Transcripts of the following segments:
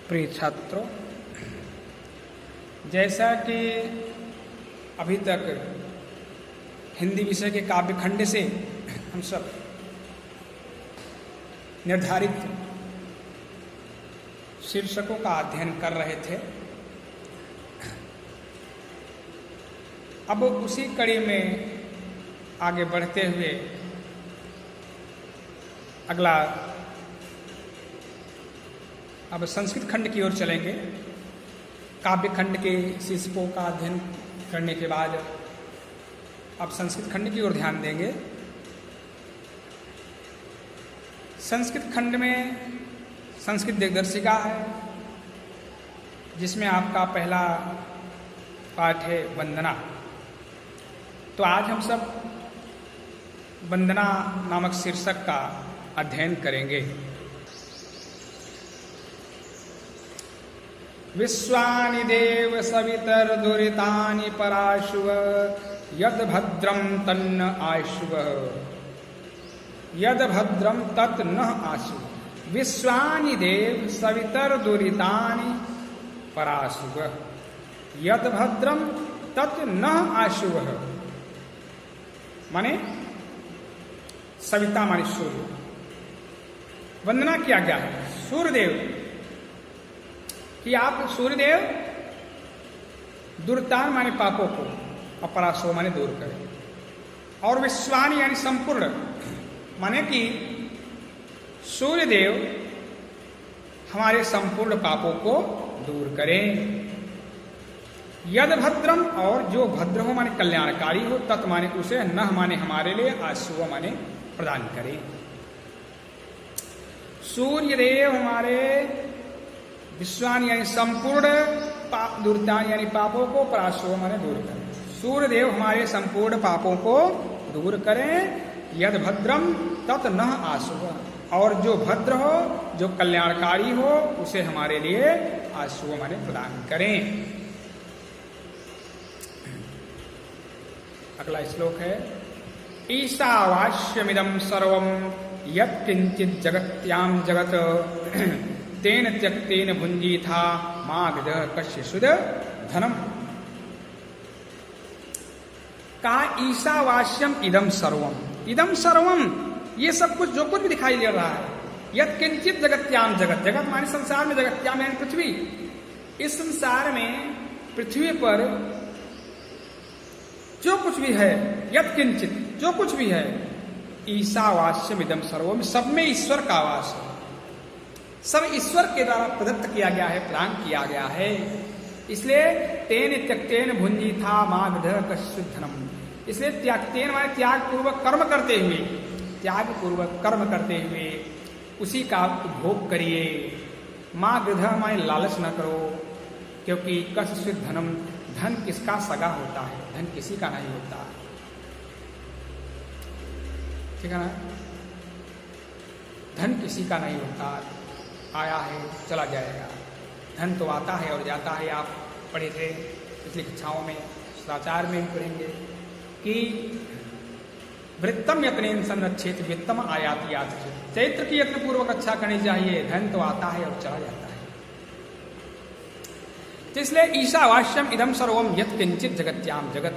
प्रिय छात्रों, जैसा कि अभी तक हिंदी विषय के काव्यखंड से हम सब निर्धारित शीर्षकों का अध्ययन कर रहे थे, अब उसी कड़ी में आगे बढ़ते हुए अगला अब संस्कृत खंड की ओर चलेंगे। काव्य खंड के शीर्षकों का अध्ययन करने के बाद अब संस्कृत खंड की ओर ध्यान देंगे। संस्कृत खंड में संस्कृत दिग्दर्शिका है, जिसमें आपका पहला पाठ है वंदना। तो आज हम सब वंदना नामक शीर्षक का अध्ययन करेंगे। विश्वानि देव सवितर्दुरितानि पराशुव यद भद्रं तन्न आशुव यद भद्रं तत् न आशुव। विश्वानि देव सवितर्दुरितानि पराशुव यद भद्रं तत् न आशुव। माने सविता माने सूर्य, वंदना किया गया है सूर्यदेव कि आप सूर्यदेव दुर्तान माने पापों को और पराशो माने दूर करें, और विश्वानि यानी संपूर्ण माने कि सूर्यदेव हमारे संपूर्ण पापों को दूर करें। यद भद्रम, और जो भद्र हो माने कल्याणकारी हो, तत् माने उसे, न माने हमारे लिए, आशुव माने प्रदान करें। सूर्यदेव हमारे विश्वान यानी संपूर्ण दुर्तान यानी पापों को, पराशो माने दूर करें। सूर्यदेव हमारे संपूर्ण पापों को दूर करें। यद भद्रम तत् न आशुव, और जो भद्र हो, जो कल्याणकारी हो, उसे हमारे लिए आशुव माने प्रदान करें। अगला श्लोक है ईशावास्यमिदं सर्वं यत्किंचित् जगत्यां जगत तेन त्यक्तेन भुंजीथा मागधः कश्चित् धनम। का ईशावास्यम इदम सर्वम, इदम सर्वम ये सब कुछ जो कुछ भी दिखाई दे रहा है, यत्किंचित् जगत्याम जगत, जगत माने संसार में, जगत्याम यानी पृथ्वी, इस संसार में पृथ्वी पर जो कुछ भी है, यत्किंचित जो कुछ भी है, ईशावास्यम इदम सर्वम, सब में ईश्वर का आवास है, सब ईश्वर के द्वारा प्रदत्त किया गया है, प्रदान किया गया है। इसलिए तेन त्यक्तेन भुंजीथा मागधः कश्चित् धनम, इसलिए त्यागतेन माने त्याग पूर्वक कर्म करते हुए, त्याग पूर्वक कर्म करते हुए उसी का उपभोग करिए। मागधः माने लालच न करो, क्योंकि कश्चित् धनम, धन किसका सगा होता है, धन किसी का नहीं होता, ठीक है ना। धन किसी का नहीं होता, आया है चला जाएगा। धन तो आता है और जाता है। आप पढ़े थे पिछली कक्षाओं में, सदाचार में भी पढ़ेंगे कि वृत्तम यत्नेन संरक्षित वित्तम आयाति याति। चैत्र की यत्न पूर्वक अच्छा करनी चाहिए, धन तो आता है और चला जाता है। इसलिए ईशावास्यम इदम सर्वम यत्किंचित् जगत्याम जगत,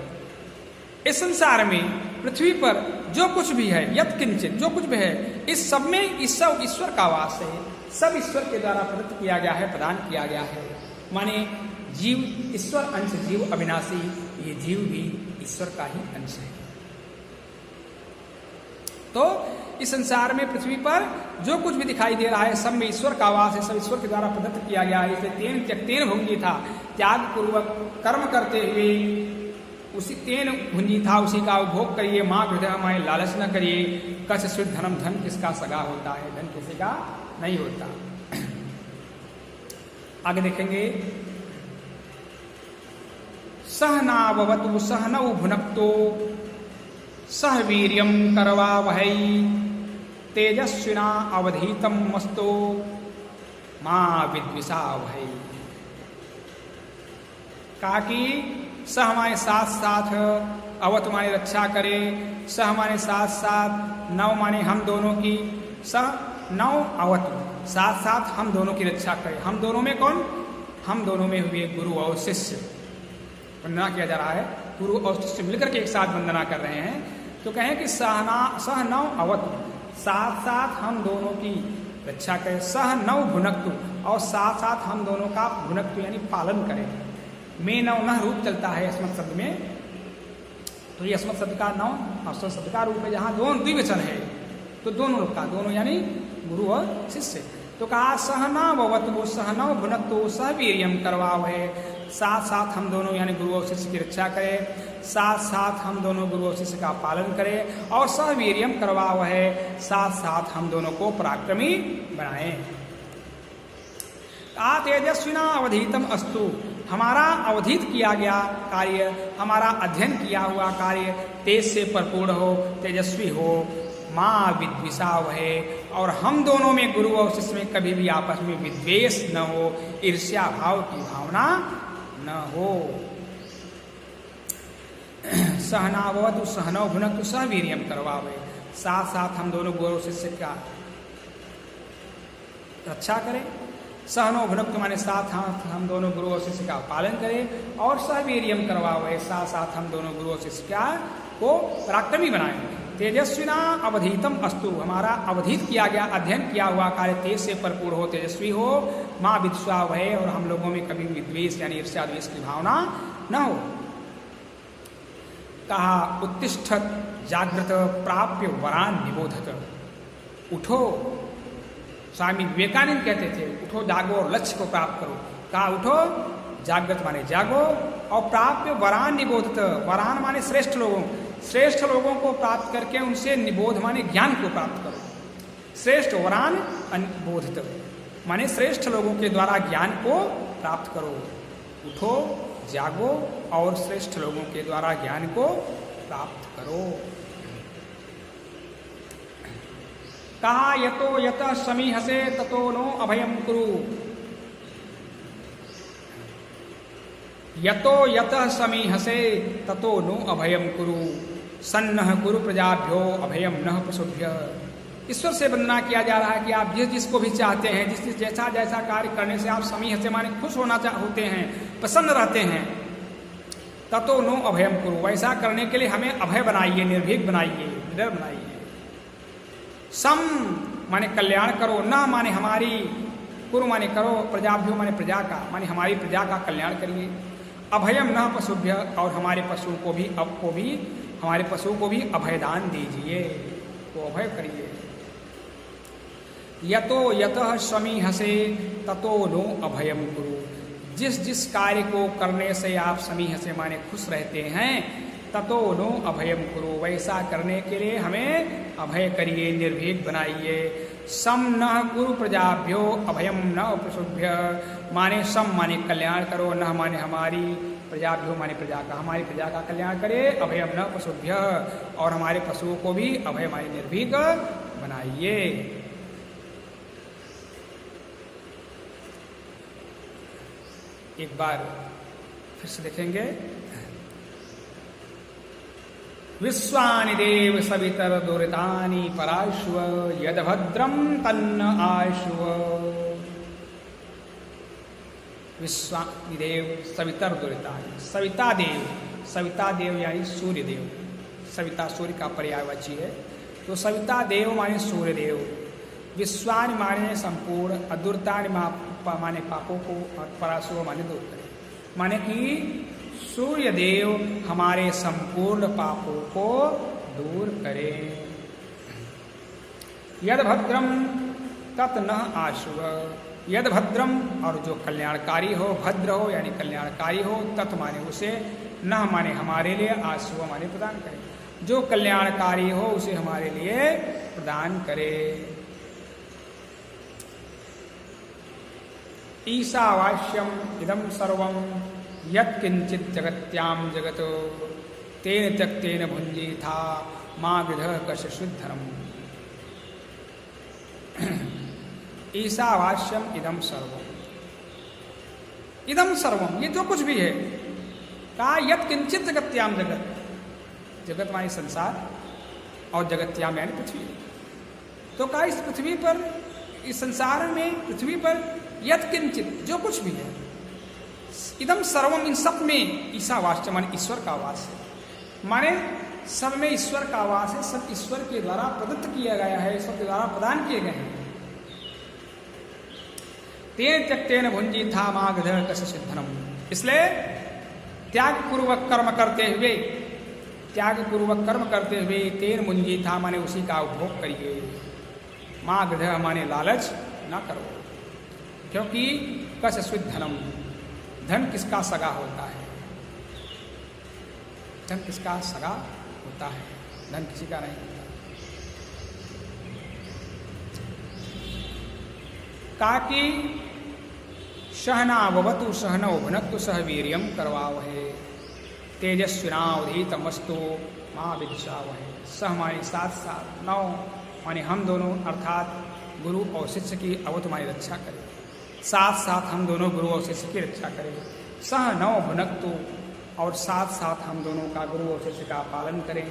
इस संसार में पृथ्वी पर जो कुछ भी है, यत्किंचित जो कुछ भी है, इस सब में ईश्वर का वास है, सब ईश्वर के द्वारा प्रदत्त किया गया है, प्रदान किया गया है। माने जीव ईश्वर अंश, जीव अविनाशी, ये जीव भी ईश्वर का ही अंश है। तो इस संसार में पृथ्वी पर जो कुछ भी दिखाई दे रहा है, सब में ईश्वर का वास है, सब ईश्वर के द्वारा प्रदत्त किया गया है। इसलिए तेन त्यक्तेन भुंजी था, त्याग पूर्वक कर्म करते हुए उसी तेन भुंजी था, उसी का उपभोग करिए। माँ हृदय माए लालच न करिए। कश्चित् धनम, धन किसका सगा होता है, धन किसी का नहीं होता। आगे देखेंगे सहनाववतु सहनौ भुनक्तो सह वीर्यं करवावहै तेजस्विना अवधीतम मस्तो मां विद्विषावहै। कहा कि सह हमारे साथ साथ, अवत माने रक्षा करे, सह हमारे साथ साथ, नव माने हम दोनों की, सह नव अवत साथ साथ हम दोनों की रक्षा करे। हम दोनों में कौन? हम दोनों में हुए गुरु और शिष्य। वंदना किया जा रहा है, गुरु और शिष्य मिलकर के एक साथ वंदना कर रहे हैं। तो कहें कि सह नव अवतु, साथ साथ हम दोनों की रक्षा करें। सह नव भुनक्तु, और साथ साथ हम दोनों का भुनक्तु यानी पालन करें। में नव नह रूप चलता है अस्मत् शब्द में, तो ये अस्मत् शब्द का नव अस्मत् शब्द का रूप है जहाँ दोनों द्विवचन है, तो दोनों लोग का, दोनों यानी गुरु और शिष्य। तो कहा सहनावतु सहनव भुनक्तु सह वीर्यम करवावहे, साथ साथ हम दोनों यानी गुरु और शिष्य की रक्षा करें, साथ साथ हम दोनों गुरु और शिष्य का पालन करें, और सह वीर्यम करवावहे, साथ साथ हम दोनों को पराक्रमी बनाएं। आ तेजस्विना अवधीतम अस्तु, हमारा अवधित किया गया कार्य, हमारा अध्ययन किया हुआ कार्य तेज से भरपूर हो, तेजस्वी हो। माँ विद्विषावहे, और हम दोनों में गुरु और शिष्य में कभी भी आपस में विद्वेष न हो, ईर्ष्या भाव की भावना न हो। सहनावतु सहनव भुनक्तु सह वीर्यम करवावे, साथ साथ हम दोनों गुरु और शिष्य का रक्षा करें। सहनो भुनक्तु माने साथ हाथ हम दोनों गुरु और शिष्य का पालन करें, और सह वीर्यम करवावे, साथ साथ हम दोनों गुरु और शिष्य का को पराक्रमी बनाएं। तेजस्विना अवधीतम अस्तु, हमारा अवधित किया गया अध्ययन किया हुआ कार्य तेज से भरपूर हो, तेजस्वी हो। माँ विद्विषावहे, और हम लोगों में कभी विद्वेष यानी ईर्ष्या द्वेष की भावना न हो। कहा उत्तिष्ठत जागृत प्राप्य वरान निबोधत, उठो। स्वामी विवेकानंद कहते थे उठो जागो और लक्ष्य को प्राप्त करो। कहा उठो, जागृत माने जागो, और प्राप्य वरान निबोधत, वरान माने श्रेष्ठ लोगों, श्रेष्ठ लोगों को प्राप्त करके उनसे निबोध माने ज्ञान को प्राप्त करो। श्रेष्ठ वरान बोधित माने श्रेष्ठ लोगों के द्वारा ज्ञान को प्राप्त करो। उठो, जागो, और श्रेष्ठ लोगों के द्वारा ज्ञान को प्राप्त करो। कहा यतो यतः समीहसे ततो नो अभयम कुरु, यतो यतः समीहसे ततो नो अभयम कुरु, सन्नः कुरु प्रजाभ्यो अभयम नः पशुभ्य। ईश्वर से वंदना किया जा रहा है कि आप जिस जिसको भी चाहते हैं, जिस जैसा जैसा कार्य करने से आप समीहसे माने खुश होना होते हैं, प्रसन्न रहते हैं, ततो नो अभयम कुरु, वैसा करने के लिए हमें अभय बनाइए, निर्भीक बनाइए, निडर बनाइए। सम माने कल्याण करो, न माने हमारी, कुरु माने करो, प्रजाभ्यो माने प्रजा का, माने हमारी प्रजा का कल्याण करिए। अभयम न पशुभ्य, और हमारे पशुओं को भी हमारे पशुओं को भी अभयदान दीजिए, तो अभय करिए। यतो यतः समीहसे ततो नो अभयम कुरु, जिस जिस कार्य को करने से आप समीहसे माने खुश रहते हैं, ततो नो अभयम कुरु, वैसा करने के लिए हमें अभय करिए, निर्भीक बनाइए। सम न कुरु प्रजाभ्यो अभयम न पशुभ्य, माने सम माने कल्याण करो, न माने हमारी, प्रजाभ्यो माने प्रजा का, हमारी प्रजा का कल्याण करे। अभयम न पशुभ्य, और हमारे पशुओं को भी अभय माने निर्भीक बनाइए। एक बार फिर से देखेंगे। विश्वानि देव सवितर दुरितानि पराश्व, यदभद्रम तन्न आश्व। विश्वानि देव सवितर दुरितानि, सविता देव, सविता देव यानी सूर्य देव, सविता सूर्य का पर्यायवाची है, तो सविता देव माने सूर्य देव। विश्वानि माने संपूर्ण, अदुरतानि माने पापों को, और पराश्व माने दूर करे, माने कि सूर्य देव हमारे संपूर्ण पापों को दूर करे। यद भद्रम तत् न आशुव, यद भद्रम, और जो कल्याणकारी हो, भद्र हो यानी कल्याणकारी हो, तत् माने उसे, न माने हमारे लिए, आशुव माने प्रदान करे, जो कल्याणकारी हो उसे हमारे लिए प्रदान करे। ईशावास्यम इदम सर्वम यत्किंचित जगत्याम जगतो तेन त्यक्तेन भुंजी था माँ विधः कशुद्धरम। ईशावास्यम इदम सर्वम, इदम सर्वम ये जो कुछ भी है, कहा यत्किंचित जगत्याम जगत, जगत माने संसार, और जगत्याम यानी पृथ्वी। तो कहा इस पृथ्वी पर इस संसार में पृथ्वी पर यत् किंचित जो कुछ भी है, इदम सर्वम, इन सब में ईशावास्य माने ईश्वर का वास है। माने सब में ईश्वर का वास है, सब ईश्वर के द्वारा प्रदत्त किया गया है, ईश्वर के द्वारा प्रदान किए गए हैं। तेन त्यक्तेन भुंजी था मागध कस सिद्धनम, इसलिए त्याग पूर्वक कर्म करते हुए, त्याग पूर्वक कर्म करते हुए तेन मुंजी था माने उसी का उपभोग करिए। मागध माने लालच ना करो, क्योंकि कस सिद्धनम, धन किसका सगा होता है, धन किसका सगा होता है, धन किसी का नहीं होता। ताकि सहनावतु सहनौ भुनक्तु सह वीर्यं करवावहै तेजस्विनावधीतमस्तु मां विद्विषावहै। सह माने साथ साथ, नौ माने हम दोनों, अर्थात गुरु और शिष्य की अवत माने रक्षा करें, साथ साथ हम दोनों गुरु और शिष्य की रक्षा करें। सह नौ भुनक्तु, और साथ साथ हम दोनों का गुरु और शिष्य का पालन करें।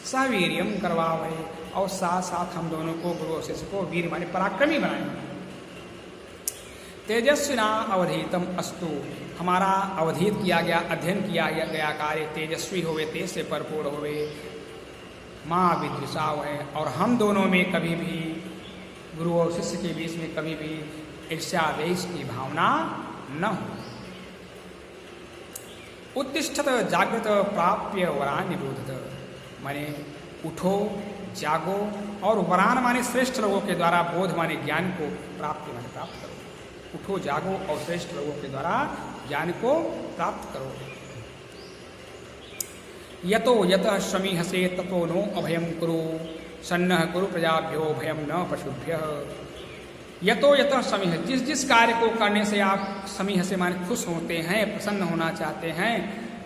सह वीर्यम करवावहै, और साथ साथ हम दोनों को गुरु और शिष्य को वीर माने पराक्रमी बनाएं। तेजस्विना अवधीतम अस्तु, हमारा अवधीत किया गया, अध्ययन किया गया कार्य तेजस्वी होवे, तेज से भरपूर होवे। माँ विद्विषाव है, और हम दोनों में कभी भी, गुरु और शिष्य के बीच में कभी भी ईर्ष्या द्वेष की भावना न हो। उत्तिष्ठत जागृत प्राप्य वरान निबोधत, माने उठो, जागो, और वरान माने श्रेष्ठ लोगों के द्वारा, बोध माने ज्ञान को, प्राप्ति माने प्राप्त करो। उठो, जागो और श्रेष्ठ लोगों के द्वारा ज्ञान को प्राप्त करो। यतो यतः समीहसे ततो नो अभयम कुरु, सन्नः कुरु प्रजाभ्यो भयम न पशुभ्यः। यतो यतः समीह, जिस जिस कार्य को करने से आप समीह से माने खुश होते हैं, प्रसन्न होना चाहते हैं,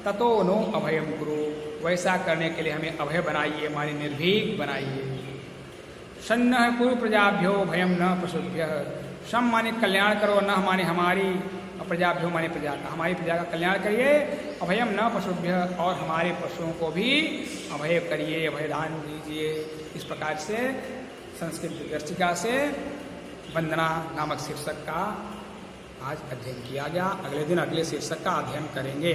ततो नो अभयम कुरु, वैसा करने के लिए हमें अभय बनाइए, माने निर्भीक बनाइए। सन्नः कुरु प्रजाभ्यो भयम न पशुभ्यः, सम माने कल्याण करो, न माने हमारी, प्रजाभ्यो माने प्रजा का, हमारी प्रजा का कल्याण करिए। अभयम न पशुभ्य, और हमारे पशुओं को भी अभय करिए, अभयदान दीजिए। इस प्रकार से संस्कृत दर्शिका से वंदना नामक शीर्षक का आज अध्ययन किया गया। अगले दिन अगले शीर्षक का अध्ययन करेंगे।